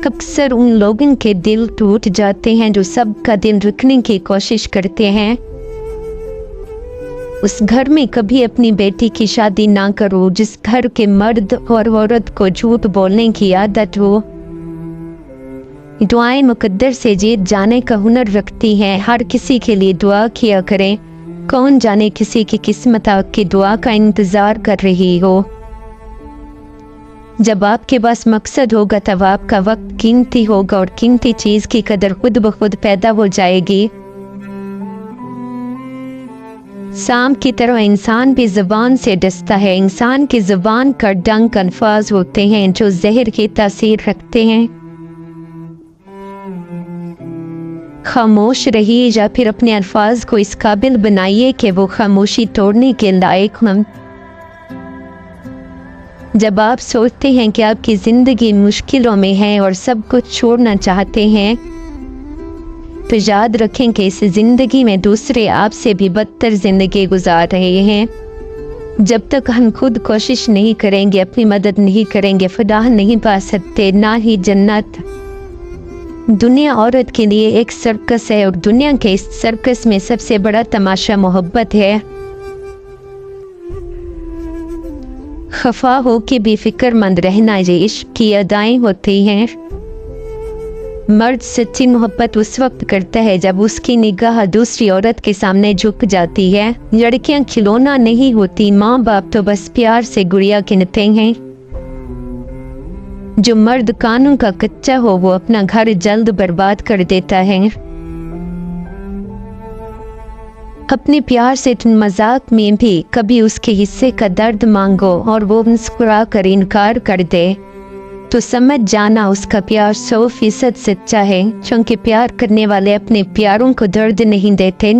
अक्सर उन लोगों के दिल टूट जाते हैं जो सबका दिल रखने की कोशिश करते हैं। उस घर में कभी अपनी बेटी की शादी ना करो जिस घर के मर्द और औरत को झूठ बोलने की आदत हो। दुआएं मुकद्दर से जीत जाने का हुनर रखती हैं। हर किसी के लिए दुआ किया करें। कौन जाने किसी की किस्मत आपकी दुआ का इंतजार कर रही हो। जब आपके पास मकसद होगा तब आपका वक्त कीमती होगा और कीमती चीज की कदर खुद ब खुद पैदा हो जाएगी। सांप की तरह इंसान भी जुबान से डसता है। इंसान की जुबान का डंक अल्फाज होते हैं जो जहर की तासीर रखते हैं। खामोश रहिए या फिर अपने अल्फाज को इस काबिल बनाइए कि वो खामोशी तोड़ने के लायक हम। जब आप सोचते हैं कि आपकी जिंदगी मुश्किलों में है और सब कुछ छोड़ना चाहते हैं तो याद रखें कि इस जिंदगी में दूसरे आपसे भी बदतर जिंदगी गुजार रहे हैं। जब तक हम खुद कोशिश नहीं करेंगे, अपनी मदद नहीं करेंगे, फलाह नहीं पा सकते, ना ही जन्नत। दुनिया औरत के लिए एक सर्कस है और दुनिया के इस सर्कस में सबसे बड़ा तमाशा मोहब्बत है। खफा हो के भी फिक्रमंद रहना ये इश्क की अदाएं होती हैं। मर्द सच्ची मोहब्बत उस वक्त करता है जब उसकी निगाह दूसरी औरत के सामने झुक जाती है। लड़कियां खिलौना नहीं होती, माँ बाप तो बस प्यार से गुड़िया गिनते हैं। जो मर्द कानून का कच्चा हो वो अपना घर जल्द बर्बाद कर देता है। अपने प्यार से मजाक में भी कभी उसके हिस्से का दर्द मांगो और वो मुस्कुरा कर इनकार कर दे तो समझ जाना उसका प्यार 100% सच्चा है, क्योंकि प्यार करने वाले अपने प्यारों को दर्द नहीं देते।